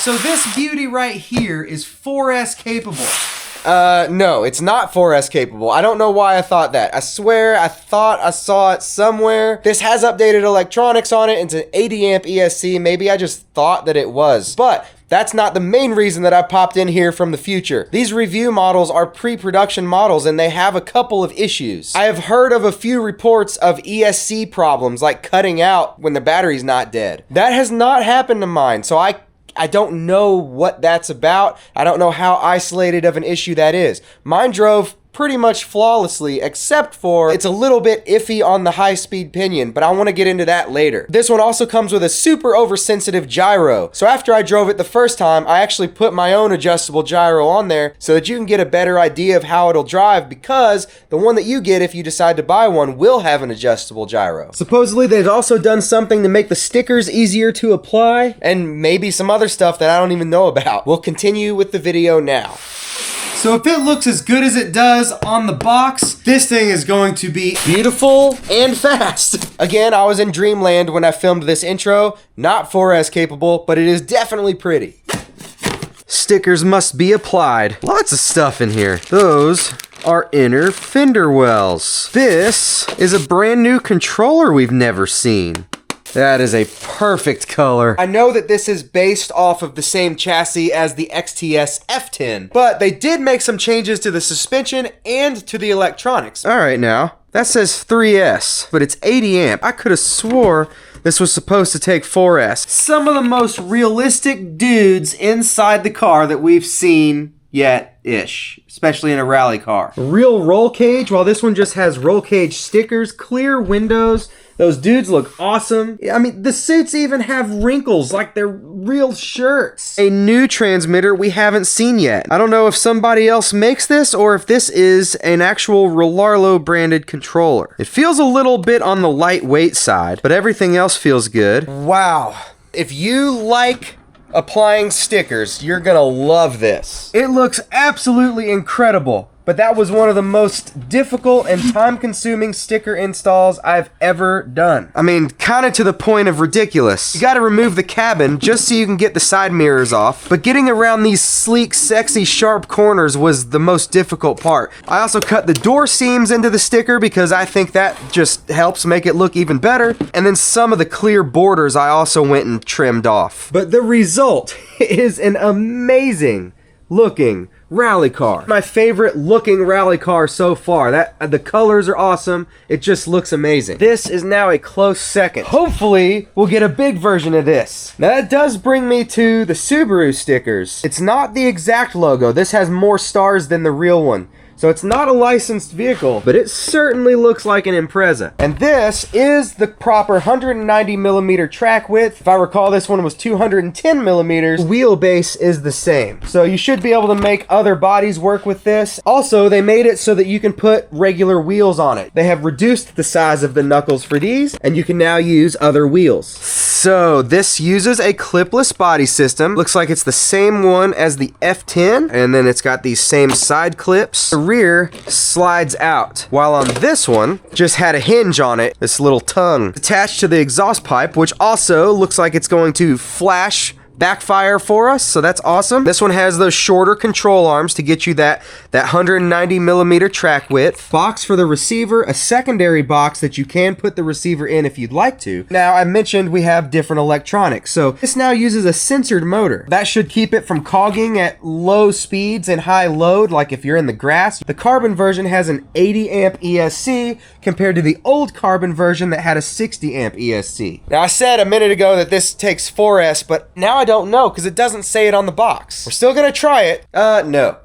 So this beauty right here is 4S capable. No, it's not 4S capable. I don't know why I thought that. I swear I thought I saw it somewhere. This has updated electronics on it. It's an 80 amp ESC. Maybe I just thought that it was. But that's not the main reason that I popped in here from the future. These review models are pre-production models and they have a couple of issues. I have heard of a few reports of ESC problems like cutting out when the battery's not dead. That has not happened to mine, so I don't know what that's about. I don't know how isolated of an issue that is. Mine drove pretty much flawlessly, except for it's a little bit iffy on the high-speed pinion, but I want to get into that later. This one also comes with a super oversensitive gyro. So after I drove it the first time, I actually put my own adjustable gyro on there so that you can get a better idea of how it'll drive, because the one that you get if you decide to buy one will have an adjustable gyro. Supposedly they've also done something to make the stickers easier to apply, and maybe some other stuff that I don't even know about. We'll continue with the video now. So if it looks as good as it does on the box, this thing is going to be beautiful and fast. Again, I was in dreamland when I filmed this intro. Not 4S capable, but it is definitely pretty. Stickers must be applied. Lots of stuff in here. Those are inner fender wells. This is a brand new controller we've never seen. That is a perfect color. I know that this is based off of the same chassis as the XTS-S10, but they did make some changes to the suspension and to the electronics. All right now, that says 3S, but it's 80 amp. I could have swore this was supposed to take 4S. Some of the most realistic dudes inside the car that we've seen yet-ish, especially in a rally car. Real roll cage, while this one just has roll cage stickers, clear windows. Those dudes look awesome. I mean, the suits even have wrinkles like they're real shirts. A new transmitter we haven't seen yet. I don't know if somebody else makes this or if this is an actual Rlaarlo branded controller. It feels a little bit on the lightweight side, but everything else feels good. Wow. If you like applying stickers, you're gonna love this. It looks absolutely incredible. But that was one of the most difficult and time-consuming sticker installs I've ever done. I mean, kind of to the point of ridiculous. You gotta remove the cabin just so you can get the side mirrors off, but getting around these sleek, sexy, sharp corners was the most difficult part. I also cut the door seams into the sticker because I think that just helps make it look even better, and then some of the clear borders I also went and trimmed off. But the result is an amazing looking rally car. My favorite looking rally car so far. The colors are awesome. It just looks amazing. This is now a close second. Hopefully, we'll get a big version of this. Now that does bring me to the Subaru stickers. It's not the exact logo. This has more stars than the real one. So it's not a licensed vehicle, but it certainly looks like an Impreza. And this is the proper 190 millimeter track width. If I recall, this one was 210 millimeters. Wheelbase is the same. So you should be able to make other bodies work with this. Also, they made it so that you can put regular wheels on it. They have reduced the size of the knuckles for these, and you can now use other wheels. So this uses a clipless body system. Looks like it's the same one as the F10, and then it's got these same side clips. The rear slides out, while on this one just had a hinge on it, this little tongue attached to the exhaust pipe, which also looks like it's going to flash backfire for us, so that's awesome. This one has those shorter control arms to get you that 190 millimeter track width. Box for the receiver, a secondary box that you can put the receiver in if you'd like to. Now, I mentioned we have different electronics, so this now uses a sensored motor. That should keep it from cogging at low speeds and high load, like if you're in the grass. The carbon version has an 80 amp ESC compared to the old carbon version that had a 60 amp ESC. Now, I said a minute ago that this takes 4S, but now I don't know because it doesn't say it on the box. We're still gonna try it. No.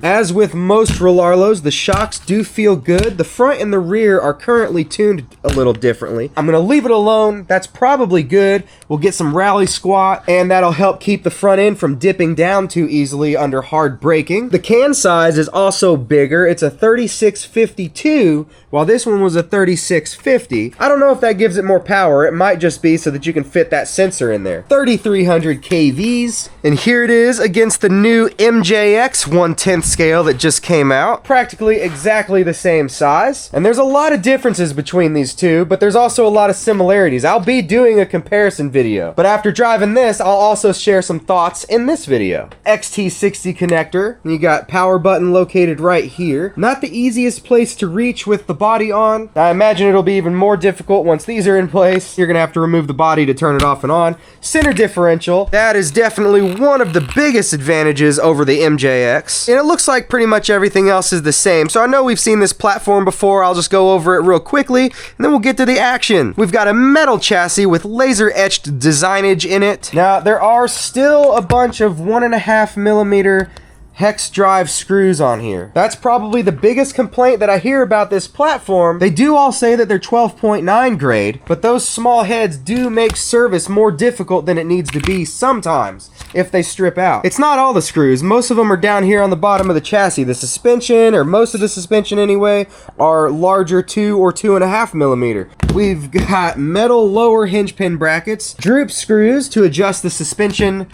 As with most Rlaarlos, the shocks do feel good. The front and the rear are currently tuned a little differently. I'm gonna leave it alone. That's probably good. We'll get some rally squat, and that'll help keep the front end from dipping down too easily under hard braking. The can size is also bigger. It's a 3652 while this one was a 3650. I don't know if that gives it more power. It might just be so that you can fit that sensor in there. 3300 kVs. And here it is against the new MJX 1/10 scale that just came out. Practically exactly the same size. And there's a lot of differences between these two, but there's also a lot of similarities. I'll be doing a comparison video, but after driving this, I'll also share some thoughts in this video. XT60 connector. You got power button located right here. Not the easiest place to reach with the body on. I imagine it'll be even more difficult once these are in place. You're gonna have to remove the body to turn it off and on. Center differential. That is definitely one of the biggest advantages over the MJX. And it looks like pretty much everything else is the same. So I know we've seen this platform before. I'll just go over it real quickly and then we'll get to the action. We've got a metal chassis with laser etched designage in it. Now there are still a bunch of 1.5 millimeter hex drive screws on here. That's probably the biggest complaint that I hear about this platform. They do all say that they're 12.9 grade, but those small heads do make service more difficult than it needs to be sometimes if they strip out. It's not all the screws. Most of them are down here on the bottom of the chassis. The suspension, or most of the suspension anyway, are larger 2 or 2.5 millimeter. We've got metal lower hinge pin brackets, droop screws to adjust the suspension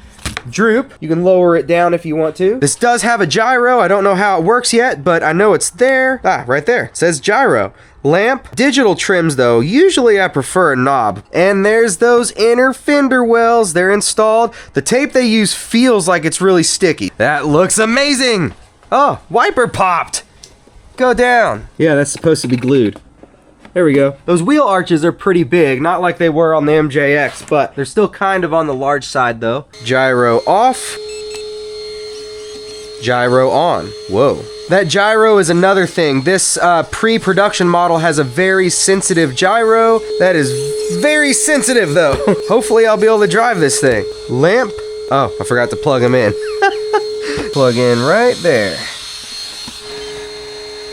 droop. You can lower it down if you want to. This does have a gyro. I don't know how it works yet, but I know it's there. Ah, right there. It says gyro. Lamp. Digital trims though. Usually I prefer a knob. And there's those inner fender wells. They're installed. The tape they use feels like it's really sticky. That looks amazing. Oh, wiper popped. Go down. Yeah, that's supposed to be glued. There we go. Those wheel arches are pretty big, not like they were on the MJX, but they're still kind of on the large side though. Gyro off. Gyro on. Whoa. That gyro is another thing. This pre-production model has a very sensitive gyro. That is very sensitive though. Hopefully I'll be able to drive this thing. Lamp. Oh, I forgot to plug them in. Plug in right there.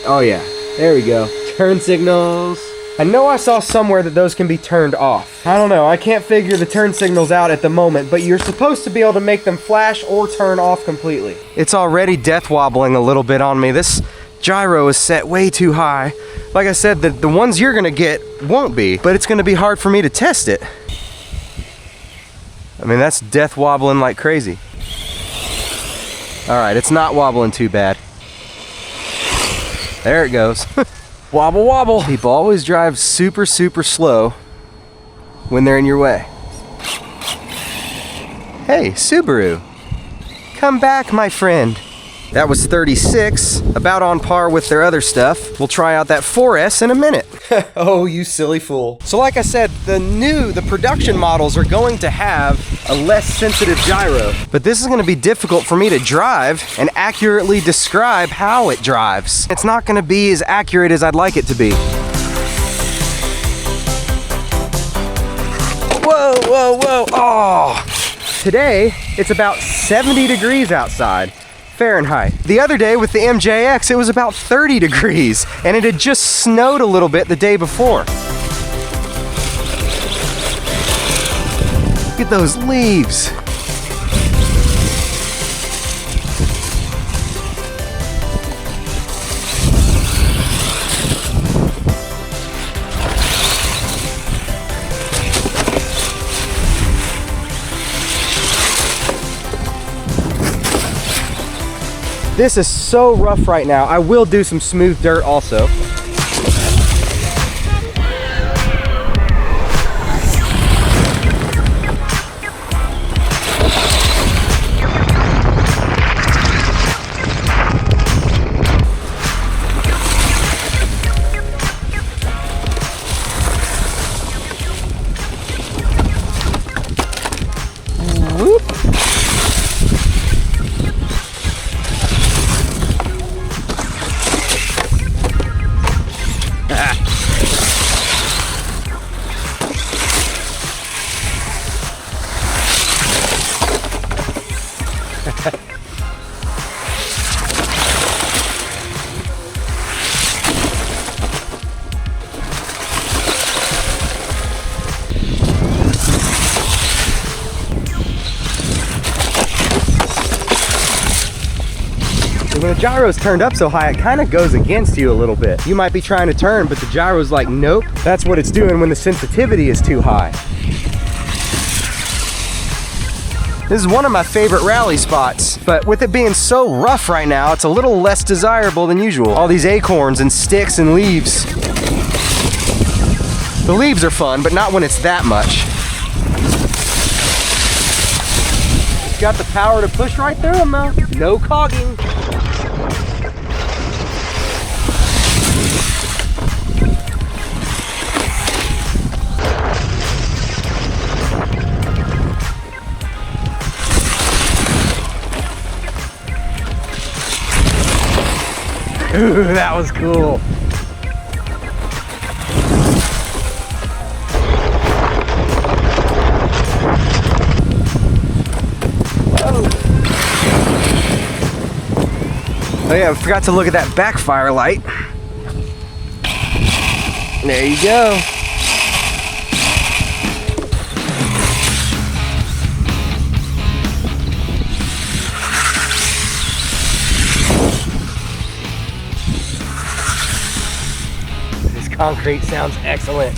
Oh yeah, there we go. Turn signals. I know I saw somewhere that those can be turned off. I don't know, I can't figure the turn signals out at the moment, but you're supposed to be able to make them flash or turn off completely. It's already death wobbling a little bit on me. This gyro is set way too high. Like I said, the ones you're gonna get won't be, but it's gonna be hard for me to test it. I mean, that's death wobbling like crazy. All right, it's not wobbling too bad. There it goes. Wobble, wobble. People always drive super, super slow when they're in your way. Hey, Subaru. Come back, my friend. That was 36, about on par with their other stuff. We'll try out that 4S in a minute. Oh, you silly fool. So like I said, the production models are going to have a less sensitive gyro. But this is gonna be difficult for me to drive and accurately describe how it drives. It's not gonna be as accurate as I'd like it to be. Whoa, whoa, whoa, oh! Today, it's about 70 degrees outside. Fahrenheit. The other day with the MJX, it was about 30 degrees, and it had just snowed a little bit the day before. Look at those leaves. This is so rough right now. I will do some smooth dirt also. Whoop. When the gyro's turned up so high, it kind of goes against you a little bit. You might be trying to turn, but the gyro's like, nope. That's what it's doing when the sensitivity is too high. This is one of my favorite rally spots, but with it being so rough right now, it's a little less desirable than usual. All these acorns and sticks and leaves. The leaves are fun, but not when it's that much. It's got the power to push right through them though. No cogging. Ooh, that was cool. Oh yeah, I forgot to look at that backfire light. There you go. This concrete sounds excellent.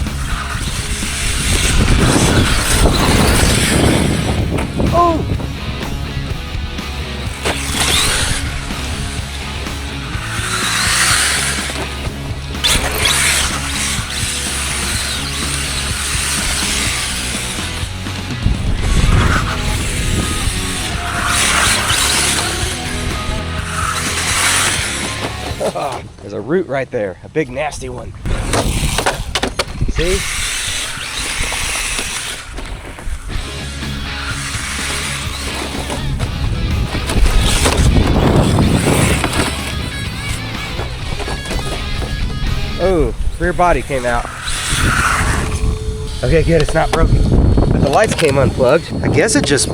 Oh! There's a root right there, a big nasty one. See? Oh, rear body came out. Okay, good, it's not broken. But the lights came unplugged. I guess it just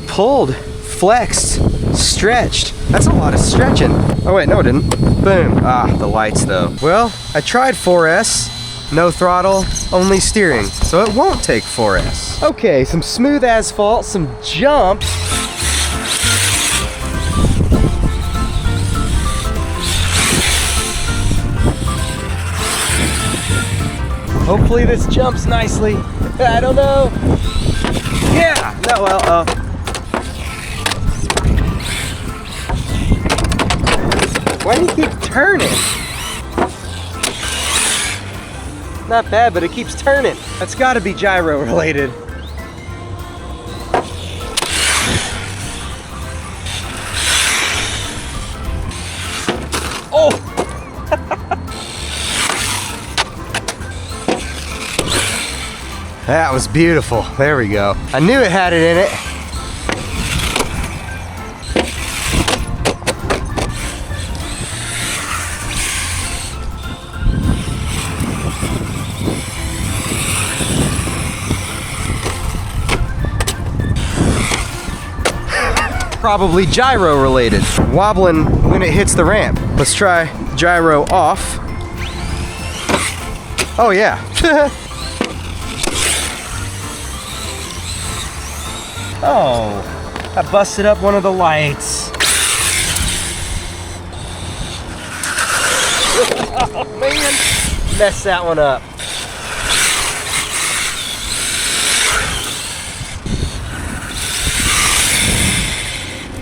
pulled, flexed, stretched. That's a lot of stretching. Oh wait, no it didn't. Boom. Ah, the lights though. Well, I tried 4S, no throttle, only steering, so it won't take 4S. Okay, some smooth asphalt, some jump. Hopefully this jumps nicely. I don't know. Yeah, no, well, why do you keep turning? Not bad, but it keeps turning. That's gotta be gyro related. Oh! That was beautiful. There we go. I knew it had it in it. Probably gyro related. Wobbling when it hits the ramp. Let's try gyro off. Oh yeah. Oh, I busted up one of the lights. Oh man, messed that one up.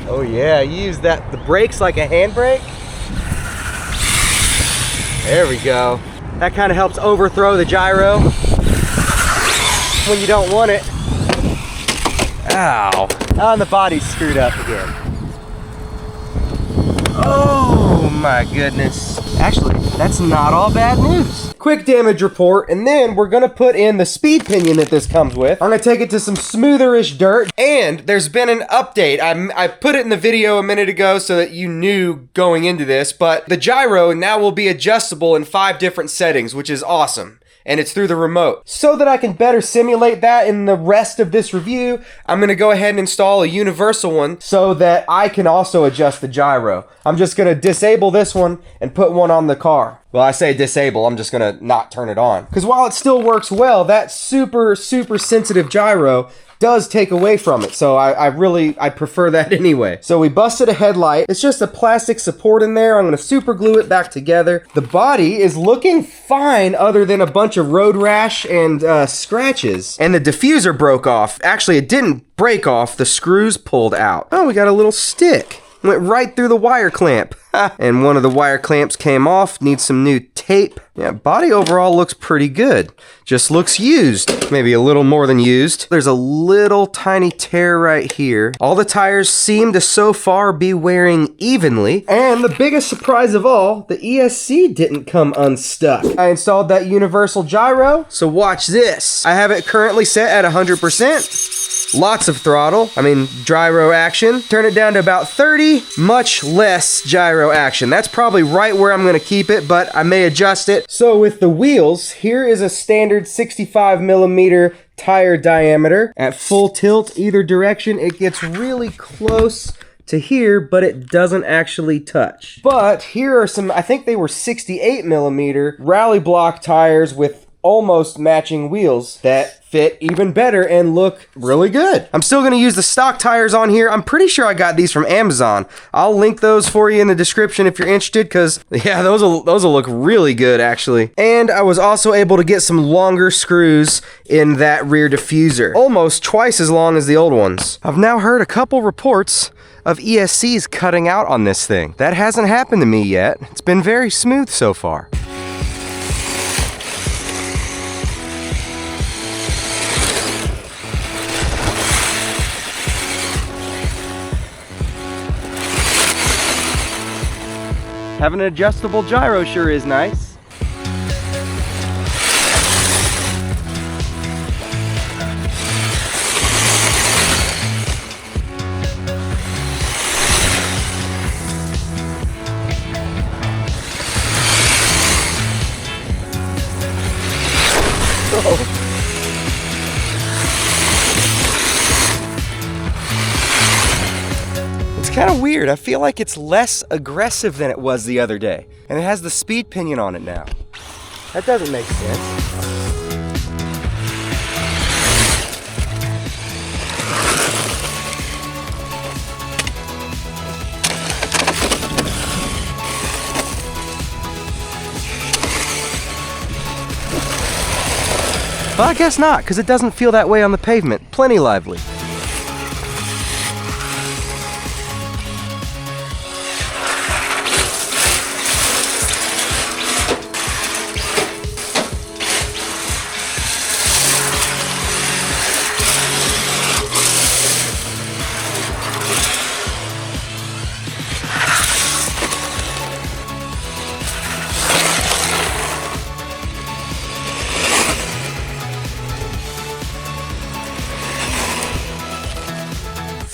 Oh yeah, you use the brakes like a handbrake. There we go. That kind of helps overthrow the gyro when you don't want it. Ow. Oh, and the body's screwed up again. Oh my goodness. Actually, that's not all bad news. Quick damage report, and then we're gonna put in the speed pinion that this comes with. I'm gonna take it to some smootherish dirt, and there's been an update. I put it in the video a minute ago so that you knew going into this, but the gyro now will be adjustable in 5 different settings, which is awesome. And it's through the remote. So that I can better simulate that in the rest of this review, I'm gonna go ahead and install a universal one so that I can also adjust the gyro. I'm just gonna disable this one and put one on the car. Well, I say disable, I'm just gonna not turn it on. Because while it still works well, that super sensitive gyro does take away from it. So I prefer that anyway. So we busted a headlight. It's just a plastic support in there. I'm gonna super glue it back together. The body is looking fine other than a bunch of road rash and scratches. And the diffuser broke off. Actually, it didn't break off. The screws pulled out. Oh, we got a little stick. Went right through the wire clamp. And one of the wire clamps came off. Needs some new tape. Yeah, body overall looks pretty good. Just looks used. Maybe a little more than used. There's a little tiny tear right here. All the tires seem to so far be wearing evenly. And the biggest surprise of all, the ESC didn't come unstuck. I installed that universal gyro, so watch this. I have it currently set at 100%. Lots of throttle. I mean, gyro action. Turn it down to about 30. Much less gyro action. That's probably right where I'm gonna keep it, but I may adjust it. So with the wheels, here is a standard 65mm tire diameter. At full tilt either direction, it gets really close to here, but it doesn't actually touch. But here are some, I think they were 68mm rally block tires with almost matching wheels that fit even better and look really good. I'm still gonna use the stock tires on here. I'm pretty sure I got these from Amazon. I'll link those for you in the description if you're interested, because yeah, those will look really good actually. And I was also able to get some longer screws in that rear diffuser, almost twice as long as the old ones. I've now heard a couple reports of ESCs cutting out on this thing. That hasn't happened to me yet. It's been very smooth so far. Having an adjustable gyro sure is nice. Kind of weird. I feel like it's less aggressive than it was the other day. And it has the speed pinion on it now. That doesn't make sense. Well, I guess not, because it doesn't feel that way on the pavement. Plenty lively.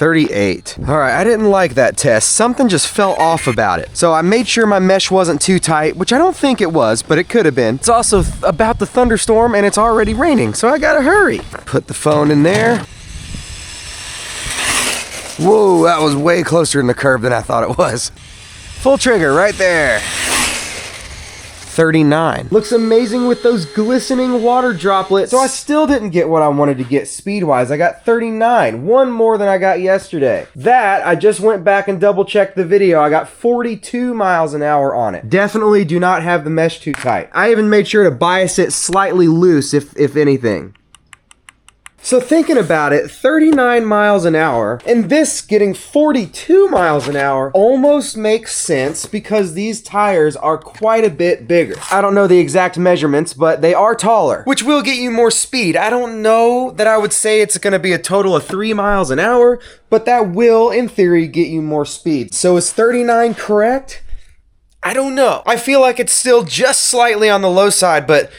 .38. All right, I didn't like that test. Something just fell off about it. So I made sure my mesh wasn't too tight, which I don't think it was, but it could have been. It's also about the thunderstorm and it's already raining, so I gotta hurry. Put the phone in there. Whoa, that was way closer in the curve than I thought it was. Full trigger right there. 39. Looks amazing with those glistening water droplets. So I still didn't get what I wanted to get speed-wise. I got 39, one more than I got yesterday. That, I just went back and double-checked the video. I got 42 miles an hour on it. Definitely do not have the mesh too tight. I even made sure to bias it slightly loose, if anything. So thinking about it, 39 miles an hour, and this getting 42 miles an hour almost makes sense because these tires are quite a bit bigger. I don't know the exact measurements, but they are taller, which will get you more speed. I don't know that I would say it's gonna be a total of 3 miles an hour, but that will, in theory, get you more speed. So is 39 correct? I don't know. I feel like it's still just slightly on the low side, but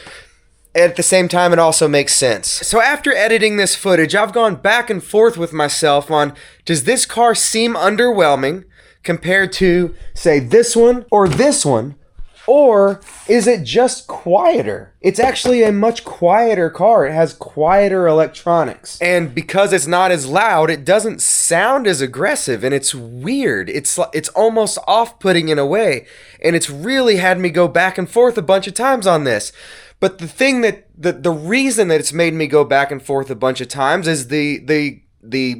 at the same time, it also makes sense. So after editing this footage, I've gone back and forth with myself on, does this car seem underwhelming compared to, say, this one, or is it just quieter? It's actually a much quieter car. It has quieter electronics. And because it's not as loud, it doesn't sound as aggressive, and it's weird. It's almost off-putting in a way, and it's really had me go back and forth a bunch of times on this. But the thing that the reason that it's made me go back and forth a bunch of times is the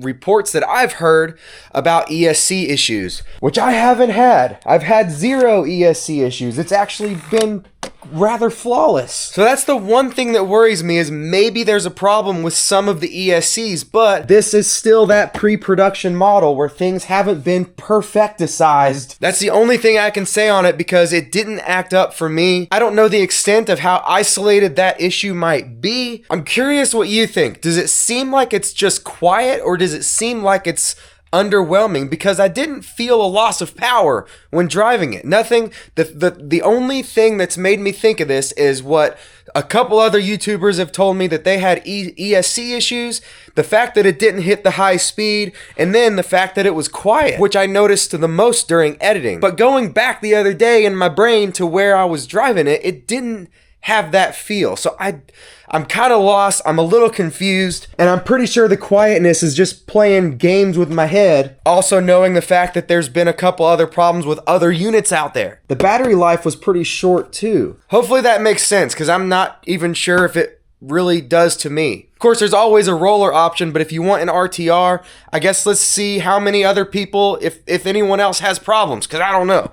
reports that I've heard about ESC issues, which I haven't had. I've had 0 ESC issues. It's actually been rather flawless. So that's the one thing that worries me, is maybe there's a problem with some of the ESCs, but this is still that pre-production model where things haven't been perfecticized. That's the only thing I can say on it, because it didn't act up for me. I don't know the extent of how isolated that issue might be. I'm curious what you think. Does it seem like it's just quiet, or does it seem like it's underwhelming? Because I didn't feel a loss of power when driving it. Nothing. The only thing that's made me think of this is what a couple other YouTubers have told me, that they had ESC issues, the fact that it didn't hit the high speed, and then the fact that it was quiet, which I noticed the most during editing. But going back the other day in my brain to where I was driving it, it didn't have that feel. So I'm kind of lost. I'm a little confused, and I'm pretty sure the quietness is just playing games with my head. Also knowing the fact that there's been a couple other problems with other units out there. The battery life was pretty short too. Hopefully that makes sense, because I'm not even sure if it really does to me. Of course, there's always a roller option, but if you want an RTR, I guess let's see how many other people, if anyone else has problems, because I don't know.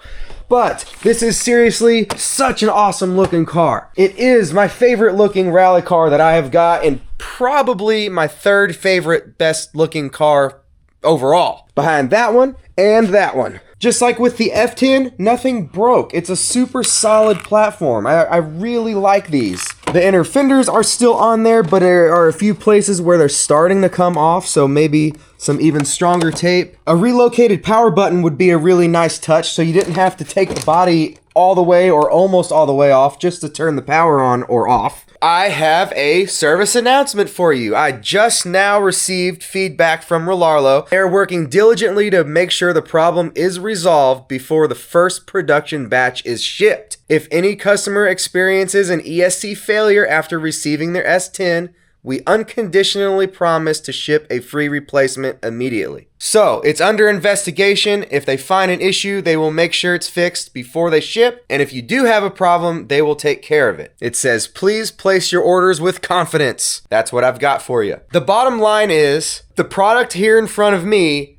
But this is seriously such an awesome looking car. It is my favorite looking rally car that I have got, and probably my 3rd favorite best looking car overall, behind that one and that one. Just like with the F10, nothing broke. It's a super solid platform. I really like these. The inner fenders are still on there, but there are a few places where they're starting to come off, so maybe some even stronger tape. A relocated power button would be a really nice touch, so you didn't have to take the body all the way or almost all the way off just to turn the power on or off. I have a service announcement for you. I just now received feedback from Rlaarlo. They're working diligently to make sure the problem is resolved before the first production batch is shipped. If any customer experiences an ESC failure after receiving their S10, we unconditionally promise to ship a free replacement immediately. So, it's under investigation. If they find an issue, they will make sure it's fixed before they ship. And if you do have a problem, they will take care of it. It says, please place your orders with confidence. That's what I've got for you. The bottom line is, the product here in front of me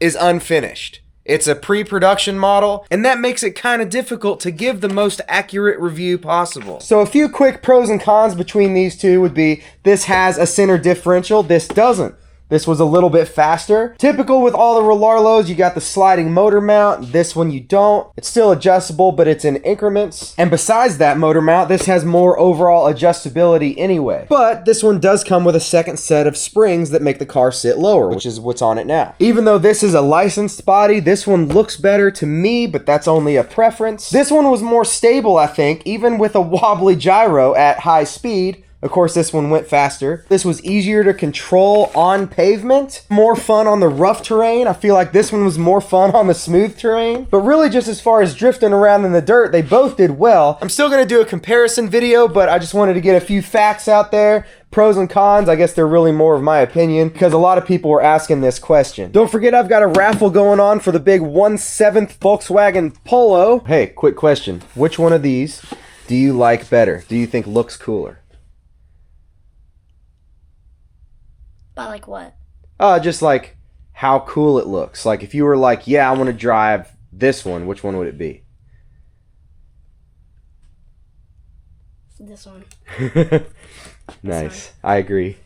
is unfinished. It's a pre-production model, and that makes it kind of difficult to give the most accurate review possible. So a few quick pros and cons between these two would be, this has a center differential, this doesn't. This was a little bit faster. Typical with all the Rlaarlos, you got the sliding motor mount. This one you don't. It's still adjustable, but it's in increments. And besides that motor mount, this has more overall adjustability anyway. But this one does come with a second set of springs that make the car sit lower, which is what's on it now. Even though this is a licensed body, this one looks better to me, but that's only a preference. This one was more stable, I think, even with a wobbly gyro at high speed. Of course, this one went faster. This was easier to control on pavement, more fun on the rough terrain. I feel like this one was more fun on the smooth terrain. But really, just as far as drifting around in the dirt, they both did well. I'm still gonna do a comparison video, but I just wanted to get a few facts out there. Pros and cons, I guess they're really more of my opinion, because a lot of people were asking this question. Don't forget, I've got a raffle going on for the big 1/7 Volkswagen Polo. Hey, quick question. Which one of these do you like better? Do you think looks cooler? But like what? Just like how cool it looks. Like if you were like, yeah, I want to drive this one, which one would it be? This one. Nice. I agree.